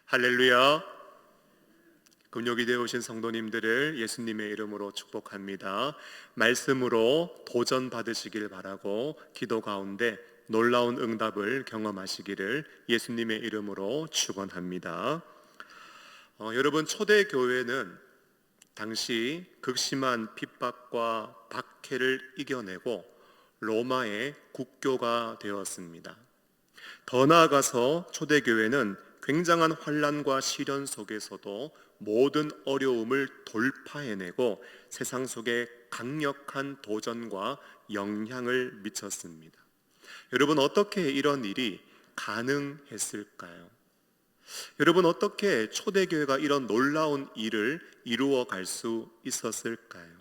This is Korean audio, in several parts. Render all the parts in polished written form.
할렐루야. 금요기 되어 오신 성도님들을 예수님의 이름으로 축복합니다. 말씀으로 도전 받으시길 바라고 기도 가운데 놀라운 응답을 경험하시기를 예수님의 이름으로 축원합니다. 여러분, 초대교회는 당시 극심한 핍박과 박해를 이겨내고 로마의 국교가 되었습니다. 더 나아가서 초대교회는 굉장한 환난과 시련 속에서도 모든 어려움을 돌파해내고 세상 속에 강력한 도전과 영향을 미쳤습니다. 여러분, 어떻게 이런 일이 가능했을까요? 여러분, 어떻게 초대교회가 이런 놀라운 일을 이루어 갈 수 있었을까요?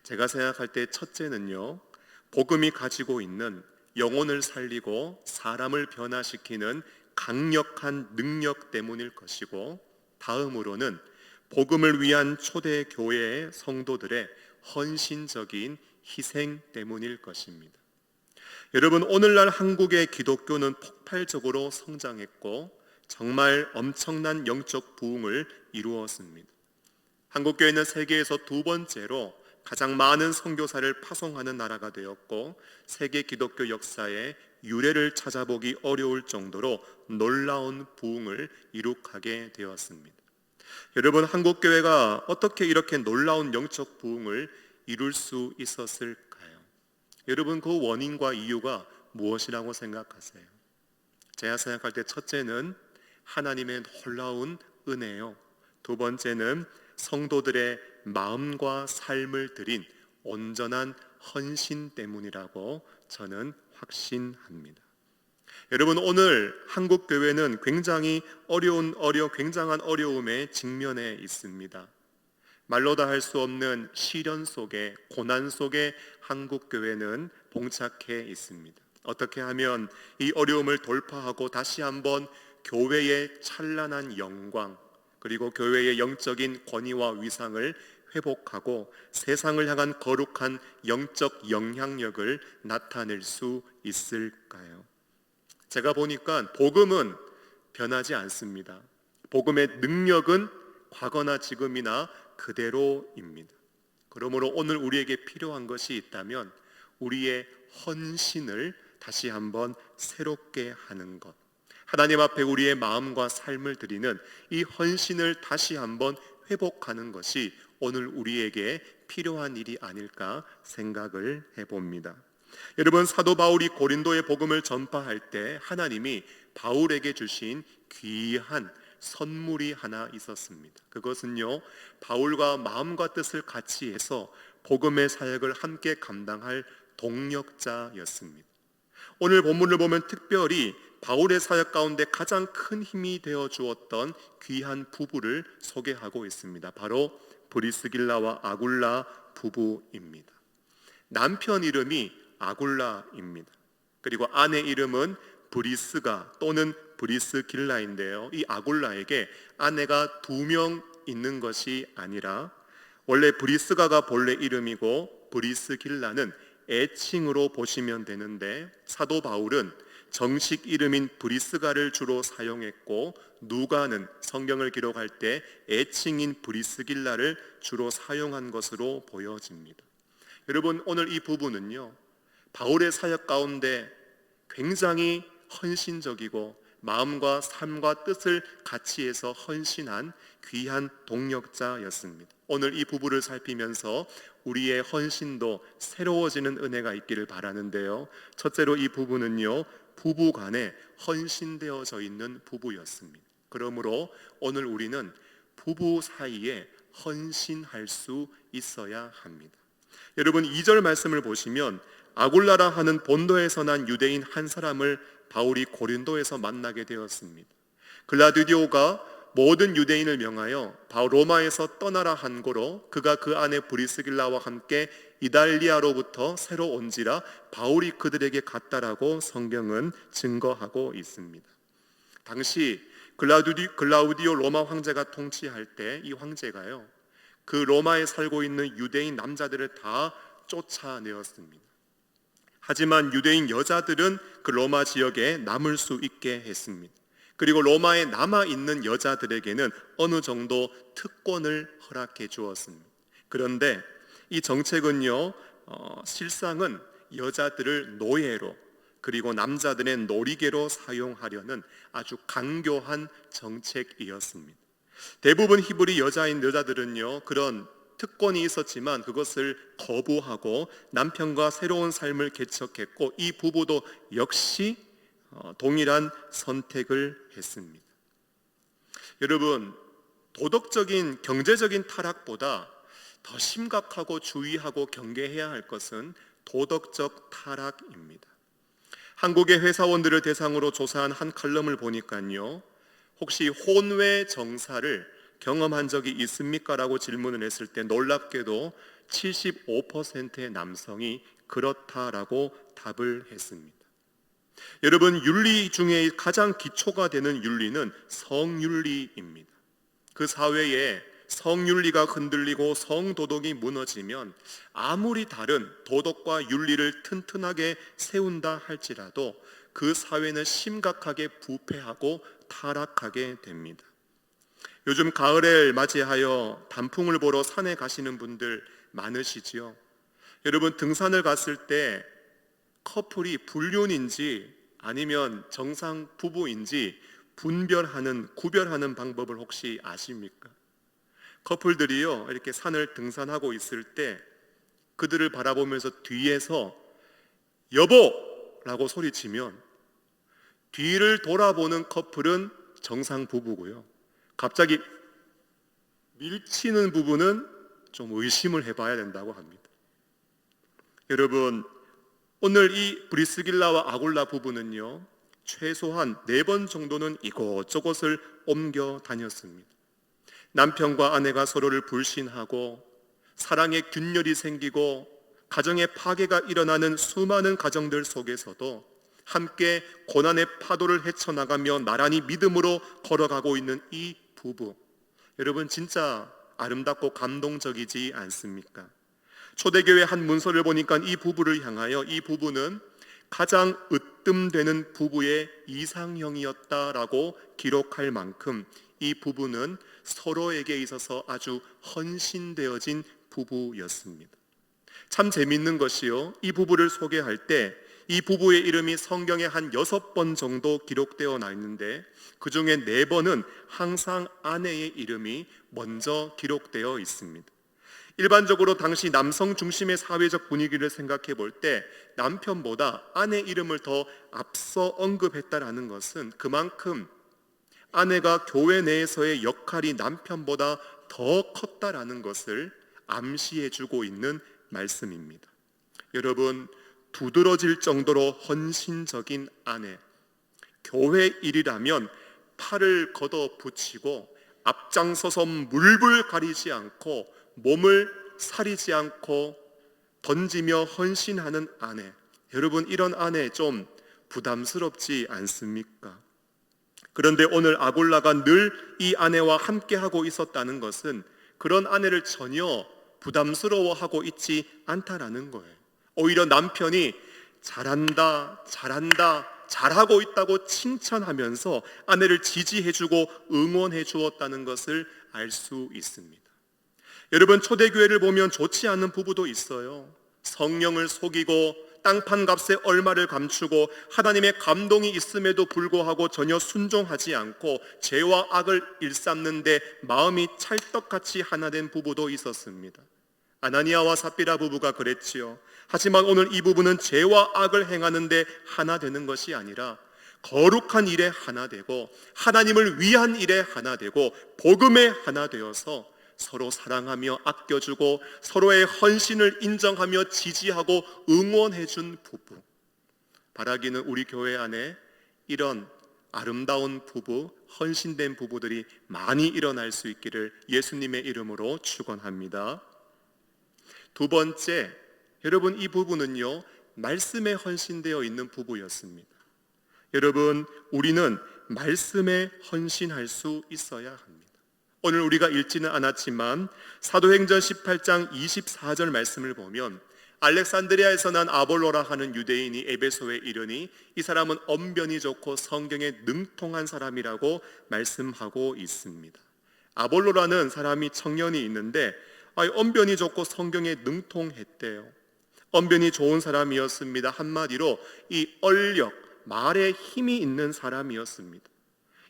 제가 생각할 때 첫째는요, 복음이 가지고 있는 영혼을 살리고 사람을 변화시키는 강력한 능력 때문일 것이고, 다음으로는 복음을 위한 초대교회의 성도들의 헌신적인 희생 때문일 것입니다. 여러분, 오늘날 한국의 기독교는 폭발적으로 성장했고 정말 엄청난 영적 부흥을 이루었습니다. 한국교회는 세계에서 두 번째로 가장 많은 선교사를 파송하는 나라가 되었고, 세계 기독교 역사의 유래를 찾아보기 어려울 정도로 놀라운 부흥을 이룩하게 되었습니다. 여러분, 한국교회가 어떻게 이렇게 놀라운 영적 부흥을 이룰 수 있었을까요? 여러분, 그 원인과 이유가 무엇이라고 생각하세요? 제가 생각할 때 첫째는 하나님의 놀라운 은혜요, 두 번째는 성도들의 마음과 삶을 들인 온전한 헌신 때문이라고 저는 확신합니다. 여러분, 오늘 한국 교회는 굉장히 굉장한 어려움에 직면해 있습니다. 말로 다 할 수 없는 시련 속에, 고난 속에 한국 교회는 봉착해 있습니다. 어떻게 하면 이 어려움을 돌파하고 다시 한번 교회의 찬란한 영광, 그리고 교회의 영적인 권위와 위상을 회복하고 세상을 향한 거룩한 영적 영향력을 나타낼 수 있을까요? 제가 보니까 복음은 변하지 않습니다. 복음의 능력은 과거나 지금이나 그대로입니다. 그러므로 오늘 우리에게 필요한 것이 있다면 우리의 헌신을 다시 한번 새롭게 하는 것, 하나님 앞에 우리의 마음과 삶을 드리는 이 헌신을 다시 한번 회복하는 것이 오늘 우리에게 필요한 일이 아닐까 생각을 해봅니다. 여러분, 사도 바울이 고린도의 복음을 전파할 때 하나님이 바울에게 주신 귀한 선물이 하나 있었습니다. 그것은요, 바울과 마음과 뜻을 같이 해서 복음의 사역을 함께 감당할 동력자였습니다. 오늘 본문을 보면 특별히 바울의 사역 가운데 가장 큰 힘이 되어 주었던 귀한 부부를 소개하고 있습니다. 바로 브리스길라와 아굴라 부부입니다. 남편 이름이 아굴라입니다. 그리고 아내 이름은 브리스가 또는 브리스길라인데요, 이 아굴라에게 아내가 2명 있는 것이 아니라 원래 브리스가가 본래 이름이고 브리스길라는 애칭으로 보시면 되는데, 사도 바울은 정식 이름인 브리스가를 주로 사용했고, 누가는 성경을 기록할 때 애칭인 브리스길라를 주로 사용한 것으로 보여집니다. 여러분, 오늘 이 부부는요, 바울의 사역 가운데 굉장히 헌신적이고 마음과 삶과 뜻을 같이 해서 헌신한 귀한 동력자였습니다. 오늘 이 부부를 살피면서 우리의 헌신도 새로워지는 은혜가 있기를 바라는데요, 첫째로 이 부부는요, 부부 간에 헌신되어져 있는 부부였습니다. 그러므로 오늘 우리는 부부 사이에 헌신할 수 있어야 합니다. 여러분, 2절 말씀을 보시면 아굴라라 하는 본도에서 난 유대인 한 사람을 바울이 고린도에서 만나게 되었습니다. 글라디오가 모든 유대인을 명하여 로마에서 떠나라 한 고로 그가 그 아내 브리스길라와 함께 이달리아로부터 새로 온지라 바울이 그들에게 갔다라고 성경은 증거하고 있습니다. 당시 글라우디오 로마 황제가 통치할 때 이 황제가요, 그 로마에 살고 있는 유대인 남자들을 다 쫓아내었습니다. 하지만 유대인 여자들은 그 로마 지역에 남을 수 있게 했습니다. 그리고 로마에 남아있는 여자들에게는 어느 정도 특권을 허락해 주었습니다. 그런데 이 정책은요, 실상은 여자들을 노예로 그리고 남자들의 놀이개로 사용하려는 아주 강교한 정책이었습니다. 대부분 히브리 여자들은요, 그런 특권이 있었지만 그것을 거부하고 남편과 새로운 삶을 개척했고, 이 부부도 역시 동일한 선택을 했습니다. 여러분, 도덕적인 경제적인 타락보다 더 심각하고 주의하고 경계해야 할 것은 도덕적 타락입니다. 한국의 회사원들을 대상으로 조사한 한 칼럼을 보니까요, 혹시 혼외 정사를 경험한 적이 있습니까? 라고 질문을 했을 때 놀랍게도 75%의 남성이 그렇다라고 답을 했습니다. 여러분, 윤리 중에 가장 기초가 되는 윤리는 성윤리입니다. 그 사회에 성윤리가 흔들리고 성도덕이 무너지면 아무리 다른 도덕과 윤리를 튼튼하게 세운다 할지라도 그 사회는 심각하게 부패하고 타락하게 됩니다. 요즘 가을을 맞이하여 단풍을 보러 산에 가시는 분들 많으시지요. 여러분, 등산을 갔을 때 커플이 불륜인지 아니면 정상 부부인지 구별하는 방법을 혹시 아십니까? 커플들이요, 이렇게 산을 등산하고 있을 때 그들을 바라보면서 뒤에서 여보라고 소리치면 뒤를 돌아보는 커플은 정상 부부고요, 갑자기 밀치는 부부는 좀 의심을 해봐야 된다고 합니다. 여러분, 오늘 이 브리스길라와 아굴라 부부는요, 최소한 4번 정도는 이곳저곳을 옮겨 다녔습니다. 남편과 아내가 서로를 불신하고 사랑의 균열이 생기고 가정의 파괴가 일어나는 수많은 가정들 속에서도 함께 고난의 파도를 헤쳐나가며 나란히 믿음으로 걸어가고 있는 이 부부, 여러분 진짜 아름답고 감동적이지 않습니까? 초대교회 한 문서를 보니까 이 부부를 향하여 이 부부는 가장 으뜸되는 부부의 이상형이었다라고 기록할 만큼 이 부부는 서로에게 있어서 아주 헌신되어진 부부였습니다. 참 재밌는 것이요, 이 부부를 소개할 때 이 부부의 이름이 성경에 한 6번 정도 기록되어 나 있는데 그 중에 4번은 항상 아내의 이름이 먼저 기록되어 있습니다. 일반적으로 당시 남성 중심의 사회적 분위기를 생각해 볼 때 남편보다 아내 이름을 더 앞서 언급했다라는 것은 그만큼 아내가 교회 내에서의 역할이 남편보다 더 컸다라는 것을 암시해 주고 있는 말씀입니다. 여러분, 두드러질 정도로 헌신적인 아내, 교회 일이라면 팔을 걷어 붙이고 앞장서서 물불 가리지 않고 몸을 사리지 않고 던지며 헌신하는 아내, 여러분 이런 아내 좀 부담스럽지 않습니까? 그런데 오늘 아굴라가 늘 이 아내와 함께하고 있었다는 것은 그런 아내를 전혀 부담스러워하고 있지 않다라는 거예요. 오히려 남편이 잘한다, 잘하고 있다고 칭찬하면서 아내를 지지해주고 응원해 주었다는 것을 알 수 있습니다. 여러분, 초대교회를 보면 좋지 않은 부부도 있어요. 성령을 속이고 땅판 값에 얼마를 감추고 하나님의 감동이 있음에도 불구하고 전혀 순종하지 않고 죄와 악을 일삼는데 마음이 찰떡같이 하나 된 부부도 있었습니다. 아나니아와 삽비라 부부가 그랬지요. 하지만 오늘 이 부부는 죄와 악을 행하는데 하나 되는 것이 아니라 거룩한 일에 하나 되고 하나님을 위한 일에 하나 되고 복음에 하나 되어서 서로 사랑하며 아껴주고 서로의 헌신을 인정하며 지지하고 응원해준 부부. 바라기는 우리 교회 안에 이런 아름다운 부부, 헌신된 부부들이 많이 일어날 수 있기를 예수님의 이름으로 축원합니다. 두 번째, 여러분 이 부부는요 말씀에 헌신되어 있는 부부였습니다. 여러분, 우리는 말씀에 헌신할 수 있어야 합니다. 오늘 우리가 읽지는 않았지만 사도행전 18장 24절 말씀을 보면 알렉산드리아에서 난 아볼로라 하는 유대인이 에베소에 이르니 이 사람은 언변이 좋고 성경에 능통한 사람이라고 말씀하고 있습니다. 아볼로라는 사람이 청년이 있는데 언변이 좋고 성경에 능통했대요. 언변이 좋은 사람이었습니다. 한마디로 이 얼력, 말에 힘이 있는 사람이었습니다.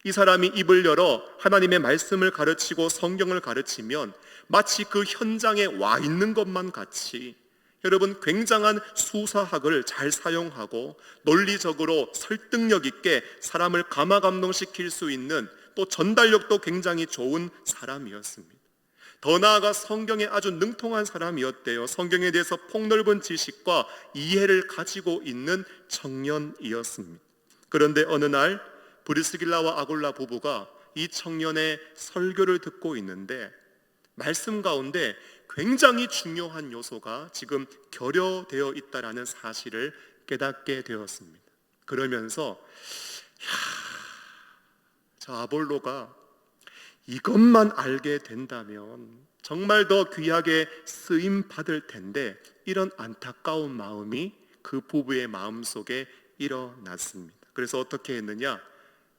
이 사람이 입을 열어 하나님의 말씀을 가르치고 성경을 가르치면 마치 그 현장에 와 있는 것만 같이, 여러분, 굉장한 수사학을 잘 사용하고 논리적으로 설득력 있게 사람을 감화감동시킬 수 있는, 또 전달력도 굉장히 좋은 사람이었습니다. 더 나아가 성경에 아주 능통한 사람이었대요. 성경에 대해서 폭넓은 지식과 이해를 가지고 있는 청년이었습니다. 그런데 어느 날 브리스길라와 아굴라 부부가 이 청년의 설교를 듣고 있는데 말씀 가운데 굉장히 중요한 요소가 지금 결여되어 있다는 사실을 깨닫게 되었습니다. 그러면서 저 아볼로가 이것만 알게 된다면 정말 더 귀하게 쓰임 받을 텐데, 이런 안타까운 마음이 그 부부의 마음속에 일어났습니다. 그래서 어떻게 했느냐?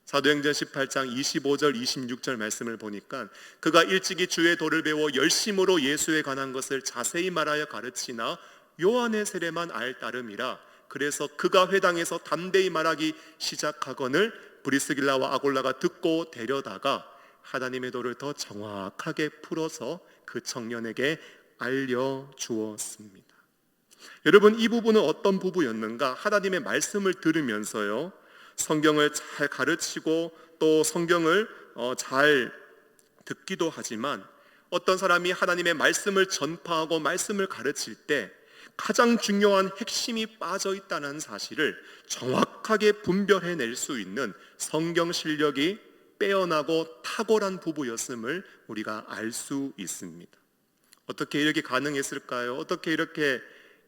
사도행전 18장 25절 26절 말씀을 보니까 그가 일찍이 주의 도를 배워 열심으로 예수에 관한 것을 자세히 말하여 가르치나 요한의 세례만 알 따름이라. 그래서 그가 회당에서 담대히 말하기 시작하거늘 브리스길라와 아골라가 듣고 데려다가 하나님의 도를 더 정확하게 풀어서 그 청년에게 알려주었습니다. 여러분, 이 부부는 어떤 부부였는가? 하나님의 말씀을 들으면서요, 성경을 잘 가르치고 또 성경을 잘 듣기도 하지만, 어떤 사람이 하나님의 말씀을 전파하고 말씀을 가르칠 때 가장 중요한 핵심이 빠져 있다는 사실을 정확하게 분별해낼 수 있는 성경 실력이 빼어나고 탁월한 부부였음을 우리가 알 수 있습니다. 어떻게 이렇게 가능했을까요? 어떻게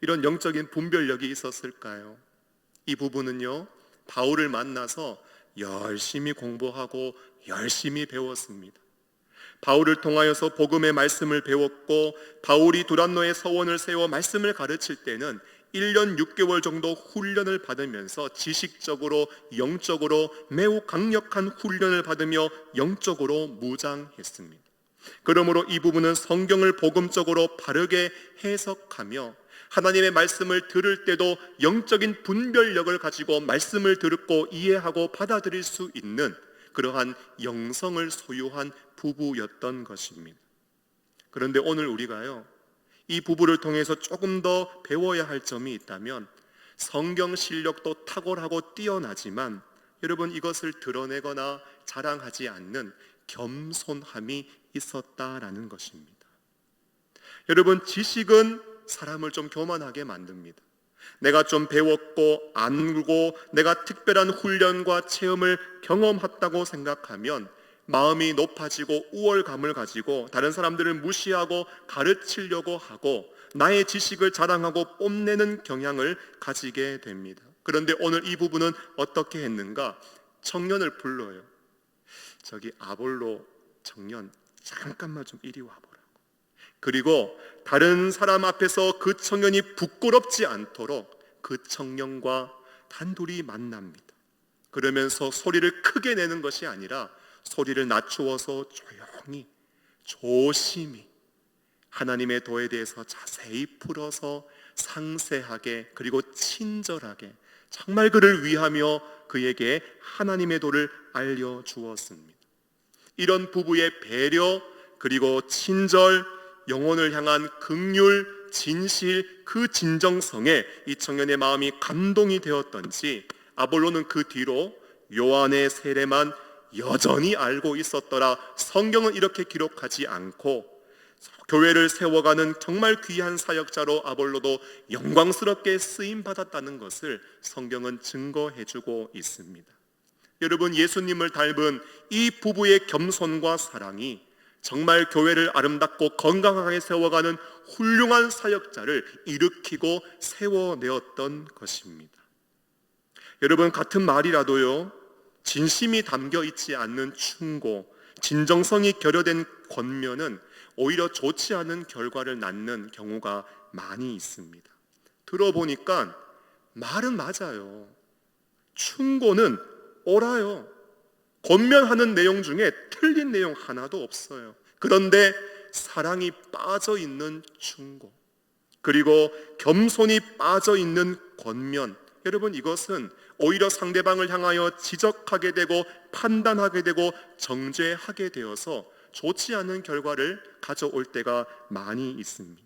이런 영적인 분별력이 있었을까요? 이 부부는요, 바울을 만나서 열심히 공부하고 열심히 배웠습니다. 바울을 통하여서 복음의 말씀을 배웠고, 바울이 두란노에 서원을 세워 말씀을 가르칠 때는 1년 6개월 정도 훈련을 받으면서 지식적으로 영적으로 매우 강력한 훈련을 받으며 영적으로 무장했습니다. 그러므로 이 부분은 성경을 복음적으로 바르게 해석하며 하나님의 말씀을 들을 때도 영적인 분별력을 가지고 말씀을 듣고 이해하고 받아들일 수 있는 그러한 영성을 소유한 부부였던 것입니다. 그런데 오늘 우리가요, 이 부부를 통해서 조금 더 배워야 할 점이 있다면, 성경 실력도 탁월하고 뛰어나지만 여러분, 이것을 드러내거나 자랑하지 않는 겸손함이 있었다라는 것입니다. 여러분, 지식은 사람을 좀 교만하게 만듭니다. 내가 좀 배웠고 알고 내가 특별한 훈련과 체험을 경험했다고 생각하면 마음이 높아지고 우월감을 가지고 다른 사람들을 무시하고 가르치려고 하고 나의 지식을 자랑하고 뽐내는 경향을 가지게 됩니다. 그런데 오늘 이 부부는 어떻게 했는가? 청년을 불러요. 저기 아볼로 청년, 잠깐만 좀 이리 와보라고. 그리고 다른 사람 앞에서 그 청년이 부끄럽지 않도록 그 청년과 단둘이 만납니다. 그러면서 소리를 크게 내는 것이 아니라 소리를 낮추어서 조용히 조심히 하나님의 도에 대해서 자세히 풀어서 상세하게 그리고 친절하게 정말 그를 위하며 그에게 하나님의 도를 알려주었습니다. 이런 부부의 배려 그리고 친절, 영혼을 향한 긍휼, 진실, 그 진정성에 이 청년의 마음이 감동이 되었던지 아볼로는 그 뒤로 요한의 세례만 여전히 알고 있었더라. 성경은 이렇게 기록하지 않고 교회를 세워가는 정말 귀한 사역자로 아볼로도 영광스럽게 쓰임받았다는 것을 성경은 증거해주고 있습니다. 여러분, 예수님을 닮은 이 부부의 겸손과 사랑이 정말 교회를 아름답고 건강하게 세워가는 훌륭한 사역자를 일으키고 세워내었던 것입니다. 여러분, 같은 말이라도요, 진심이 담겨 있지 않는 충고, 진정성이 결여된 권면은 오히려 좋지 않은 결과를 낳는 경우가 많이 있습니다. 들어보니까 말은 맞아요. 충고는 옳아요. 권면하는 내용 중에 틀린 내용 하나도 없어요. 그런데 사랑이 빠져 있는 충고, 그리고 겸손이 빠져 있는 권면, 여러분 이것은 오히려 상대방을 향하여 지적하게 되고 판단하게 되고 정죄하게 되어서 좋지 않은 결과를 가져올 때가 많이 있습니다.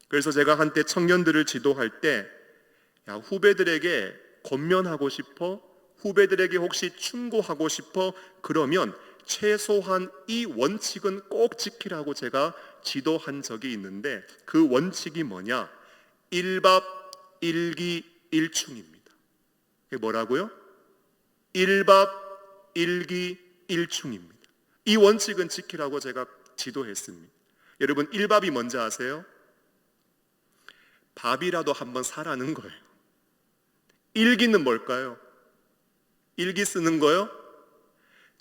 그래서 제가 한때 청년들을 지도할 때, 야, 후배들에게 권면하고 싶어? 후배들에게 혹시 충고하고 싶어? 그러면 최소한 이 원칙은 꼭 지키라고 제가 지도한 적이 있는데, 그 원칙이 뭐냐? 일밥, 일기, 일충입니다. 그게 뭐라고요? 일밥, 일기, 일충입니다. 이 원칙은 지키라고 제가 지도했습니다. 여러분, 일밥이 뭔지 아세요? 밥이라도 한번 사라는 거예요. 일기는 뭘까요? 일기 쓰는 거요?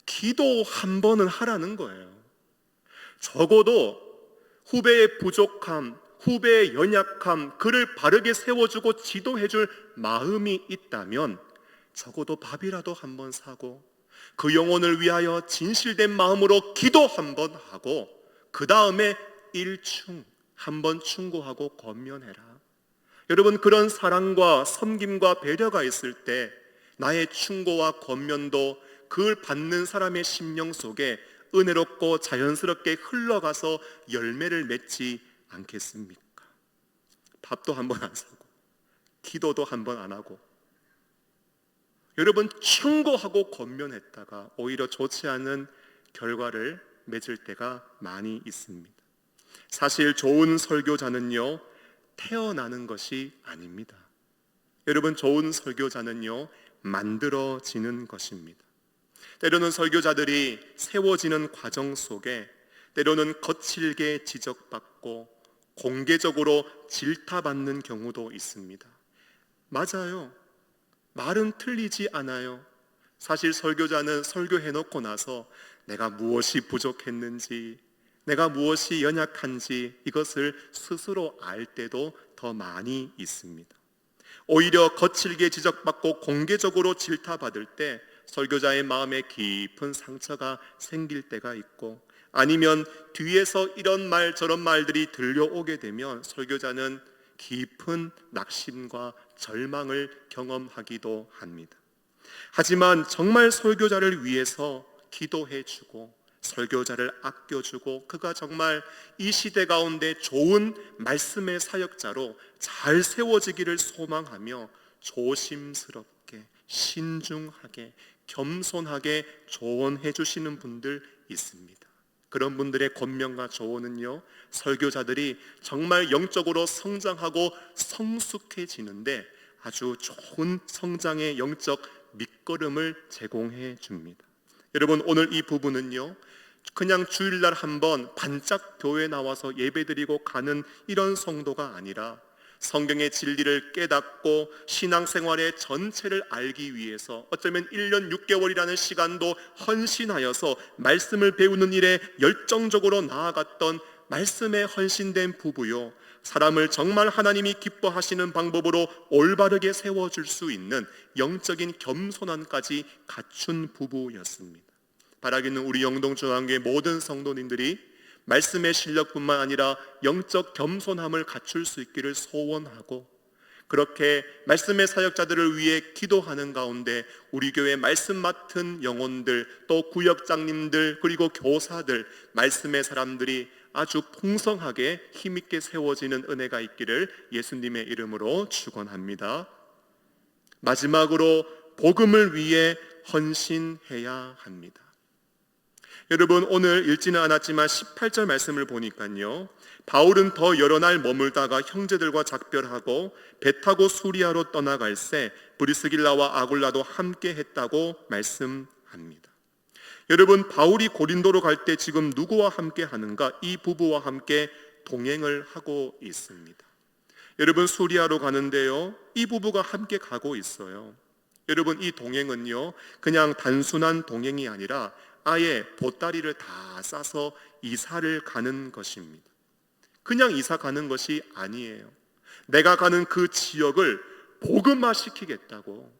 기도 한 번은 하라는 거예요. 적어도 후배의 부족함, 후배의 연약함, 그를 바르게 세워주고 지도해줄 마음이 있다면 적어도 밥이라도 한번 사고 그 영혼을 위하여 진실된 마음으로 기도 한번 하고 그 다음에 일충 한번 충고하고 권면해라. 여러분, 그런 사랑과 섬김과 배려가 있을 때 나의 충고와 권면도 그걸 받는 사람의 심령 속에 은혜롭고 자연스럽게 흘러가서 열매를 맺지 않겠습니까? 밥도 한번 안 사고 기도도 한번 안 하고, 여러분, 충고하고 권면했다가 오히려 좋지 않은 결과를 맺을 때가 많이 있습니다. 사실 좋은 설교자는요, 태어나는 것이 아닙니다. 여러분, 좋은 설교자는요, 만들어지는 것입니다. 때로는 설교자들이 세워지는 과정 속에 때로는 거칠게 지적받고 공개적으로 질타받는 경우도 있습니다. 맞아요. 말은 틀리지 않아요. 사실 설교자는 설교해놓고 나서 내가 무엇이 부족했는지, 내가 무엇이 연약한지 이것을 스스로 알 때도 더 많이 있습니다. 오히려 거칠게 지적받고 공개적으로 질타받을 때 설교자의 마음에 깊은 상처가 생길 때가 있고, 아니면 뒤에서 이런 말 저런 말들이 들려오게 되면 설교자는 깊은 낙심과 절망을 경험하기도 합니다. 하지만 정말 설교자를 위해서 기도해주고 설교자를 아껴주고 그가 정말 이 시대 가운데 좋은 말씀의 사역자로 잘 세워지기를 소망하며 조심스럽게 신중하게 겸손하게 조언해 주시는 분들 있습니다. 그런 분들의 권면과 조언은요, 설교자들이 정말 영적으로 성장하고 성숙해지는데 아주 좋은 성장의 영적 밑거름을 제공해 줍니다. 여러분, 오늘 이 부분은요, 그냥 주일날 한번 반짝 교회 나와서 예배드리고 가는 이런 성도가 아니라 성경의 진리를 깨닫고 신앙생활의 전체를 알기 위해서 어쩌면 1년 6개월이라는 시간도 헌신하여서 말씀을 배우는 일에 열정적으로 나아갔던 말씀에 헌신된 부부요, 사람을 정말 하나님이 기뻐하시는 방법으로 올바르게 세워줄 수 있는 영적인 겸손함까지 갖춘 부부였습니다. 바라기는 우리 영동중앙교회 모든 성도님들이 말씀의 실력뿐만 아니라 영적 겸손함을 갖출 수 있기를 소원하고, 그렇게 말씀의 사역자들을 위해 기도하는 가운데 우리 교회 말씀 맡은 영혼들, 또 구역장님들, 그리고 교사들, 말씀의 사람들이 아주 풍성하게 힘있게 세워지는 은혜가 있기를 예수님의 이름으로 축원합니다. 마지막으로 복음을 위해 헌신해야 합니다. 여러분, 오늘 읽지는 않았지만 18절 말씀을 보니까요, 바울은 더 여러 날 머물다가 형제들과 작별하고 배 타고 수리아로 떠나갈새 브리스길라와 아굴라도 함께 했다고 말씀합니다. 여러분, 바울이 고린도로 갈 때 지금 누구와 함께 하는가? 이 부부와 함께 동행을 하고 있습니다. 여러분, 수리아로 가는데요, 이 부부가 함께 가고 있어요. 여러분, 이 동행은요, 그냥 단순한 동행이 아니라 아예 보따리를 다 싸서 이사를 가는 것입니다. 그냥 이사 가는 것이 아니에요. 내가 가는 그 지역을 복음화시키겠다고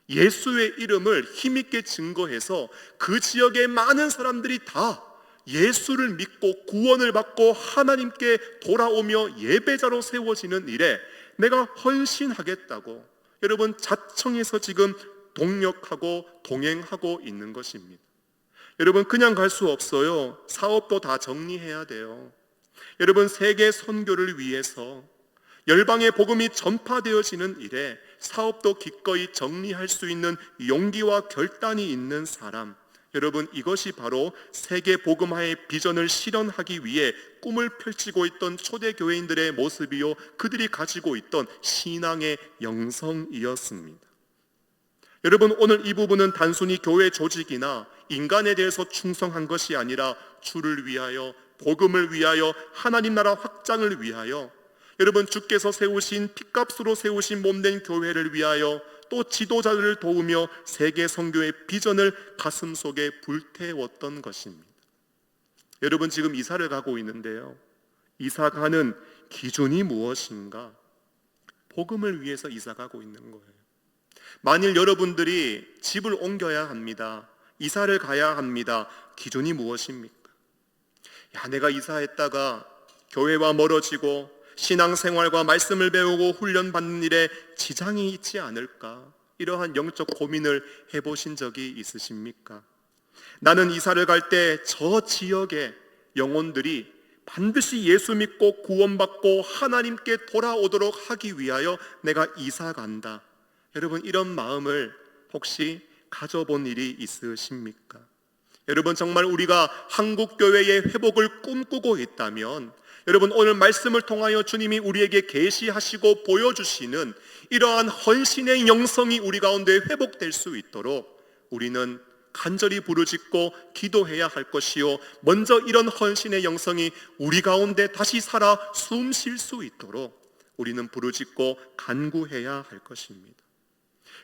예수의 이름을 힘있게 증거해서 그 지역의 많은 사람들이 다 예수를 믿고 구원을 받고 하나님께 돌아오며 예배자로 세워지는 일에 내가 헌신하겠다고 여러분 자청해서 지금 동력하고 동행하고 있는 것입니다. 여러분 그냥 갈 수 없어요. 사업도 다 정리해야 돼요. 여러분 세계 선교를 위해서 열방의 복음이 전파되어지는 일에 사업도 기꺼이 정리할 수 있는 용기와 결단이 있는 사람, 여러분 이것이 바로 세계 복음화의 비전을 실현하기 위해 꿈을 펼치고 있던 초대교회인들의 모습이요 그들이 가지고 있던 신앙의 영성이었습니다. 여러분 오늘 이 부분은 단순히 교회 조직이나 인간에 대해서 충성한 것이 아니라 주를 위하여 복음을 위하여 하나님 나라 확장을 위하여 여러분 주께서 세우신 핏값으로 세우신 몸된 교회를 위하여 또 지도자들을 도우며 세계 선교의 비전을 가슴속에 불태웠던 것입니다. 여러분 지금 이사를 가고 있는데요, 이사 가는 기준이 무엇인가? 복음을 위해서 이사 가고 있는 거예요. 만일 여러분들이 집을 옮겨야 합니다, 이사를 가야 합니다, 기준이 무엇입니까? 내가 이사했다가 교회와 멀어지고 신앙생활과 말씀을 배우고 훈련받는 일에 지장이 있지 않을까? 이러한 영적 고민을 해보신 적이 있으십니까? 나는 이사를 갈 때 저 지역의 영혼들이 반드시 예수 믿고 구원받고 하나님께 돌아오도록 하기 위하여 내가 이사 간다. 여러분 이런 마음을 혹시 가져본 일이 있으십니까? 여러분 정말 우리가 한국교회의 회복을 꿈꾸고 있다면 여러분 오늘 말씀을 통하여 주님이 우리에게 계시하시고 보여주시는 이러한 헌신의 영성이 우리 가운데 회복될 수 있도록 우리는 간절히 부르짖고 기도해야 할 것이요 먼저 이런 헌신의 영성이 우리 가운데 다시 살아 숨 쉴 수 있도록 우리는 부르짖고 간구해야 할 것입니다.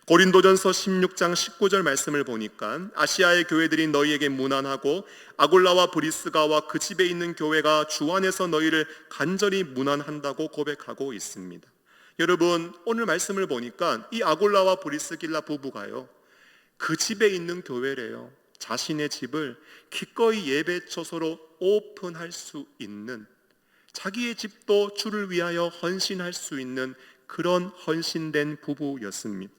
고린도전서 16장 19절 말씀을 보니까 아시아의 교회들이 너희에게 문안하고 아골라와 브리스가와 그 집에 있는 교회가 주 안에서 너희를 간절히 문안한다고 고백하고 있습니다. 여러분 오늘 말씀을 보니까 이 아골라와 브리스길라 부부가요 그 집에 있는 교회래요. 자신의 집을 기꺼이 예배 처소로 오픈할 수 있는, 자기의 집도 주를 위하여 헌신할 수 있는 그런 헌신된 부부였습니다.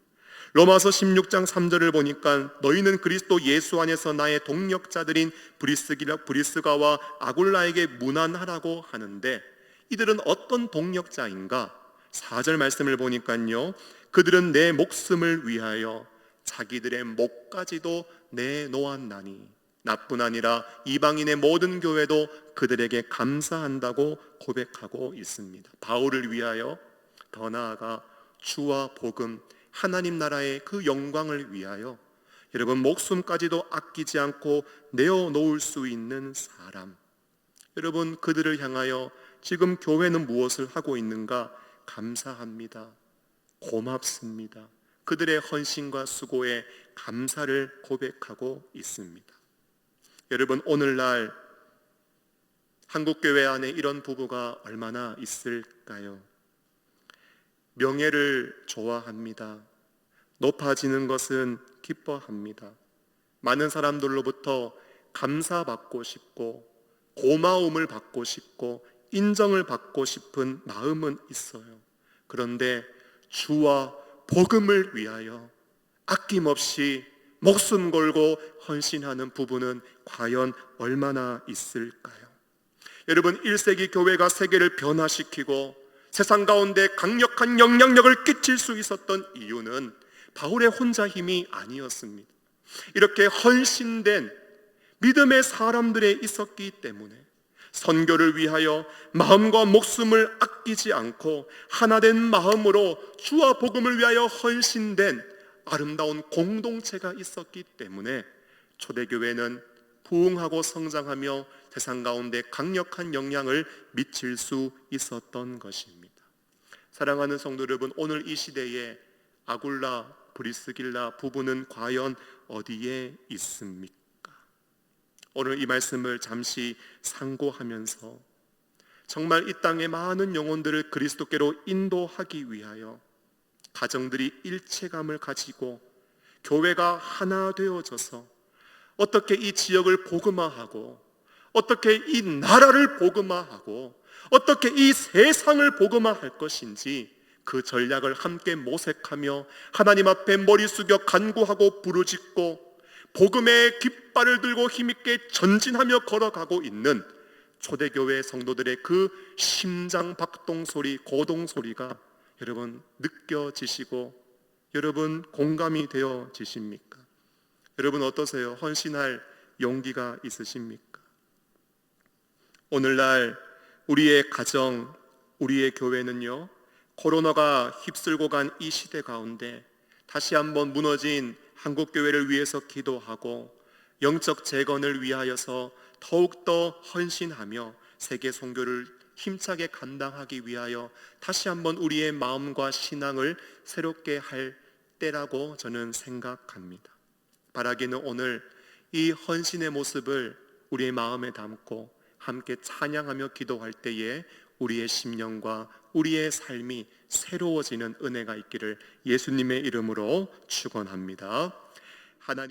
로마서 16장 3절을 보니까 너희는 그리스도 예수 안에서 나의 동력자들인 브리스가와 아굴라에게 문안하라고 하는데 이들은 어떤 동력자인가? 4절 말씀을 보니까요 그들은 내 목숨을 위하여 자기들의 목까지도 내놓았나니 나뿐 아니라 이방인의 모든 교회도 그들에게 감사한다고 고백하고 있습니다. 바울을 위하여, 더 나아가 주와 복음 하나님 나라의 그 영광을 위하여 여러분 목숨까지도 아끼지 않고 내어놓을 수 있는 사람, 여러분 그들을 향하여 지금 교회는 무엇을 하고 있는가? 감사합니다, 고맙습니다. 그들의 헌신과 수고에 감사를 고백하고 있습니다. 여러분 오늘날 한국교회 안에 이런 부부가 얼마나 있을까요? 명예를 좋아합니다. 높아지는 것은 기뻐합니다. 많은 사람들로부터 감사받고 싶고 고마움을 받고 싶고 인정을 받고 싶은 마음은 있어요. 그런데 주와 복음을 위하여 아낌없이 목숨 걸고 헌신하는 부부는 과연 얼마나 있을까요? 여러분 1세기 교회가 세계를 변화시키고 세상 가운데 강력한 영향력을 끼칠 수 있었던 이유는 바울의 혼자 힘이 아니었습니다. 이렇게 헌신된 믿음의 사람들에 있었기 때문에 선교를 위하여 마음과 목숨을 아끼지 않고 하나된 마음으로 주와 복음을 위하여 헌신된 아름다운 공동체가 있었기 때문에 초대교회는 부흥하고 성장하며 세상 가운데 강력한 영향을 미칠 수 있었던 것입니다. 사랑하는 성도 여러분, 오늘 이 시대에 아굴라, 브리스길라 부부는 과연 어디에 있습니까? 오늘 이 말씀을 잠시 상고하면서 정말 이 땅의 많은 영혼들을 그리스도께로 인도하기 위하여 가정들이 일체감을 가지고 교회가 하나 되어져서 어떻게 이 지역을 복음화하고 어떻게 이 나라를 복음화하고 어떻게 이 세상을 복음화할 것인지 그 전략을 함께 모색하며 하나님 앞에 머리 숙여 간구하고 부르짖고 복음의 깃발을 들고 힘있게 전진하며 걸어가고 있는 초대교회 성도들의 그 심장 박동 소리, 고동 소리가 여러분 느껴지시고 여러분 공감이 되어지십니까? 여러분 어떠세요? 헌신할 용기가 있으십니까? 오늘날 우리의 가정, 우리의 교회는요, 코로나가 휩쓸고 간 이 시대 가운데 다시 한번 무너진 한국교회를 위해서 기도하고 영적 재건을 위하여서 더욱더 헌신하며 세계 선교를 힘차게 감당하기 위하여 다시 한번 우리의 마음과 신앙을 새롭게 할 때라고 저는 생각합니다. 바라기는 오늘 이 헌신의 모습을 우리의 마음에 담고 함께 찬양하며 기도할 때에 우리의 심령과 우리의 삶이 새로워지는 은혜가 있기를 예수님의 이름으로 축원합니다. 하나님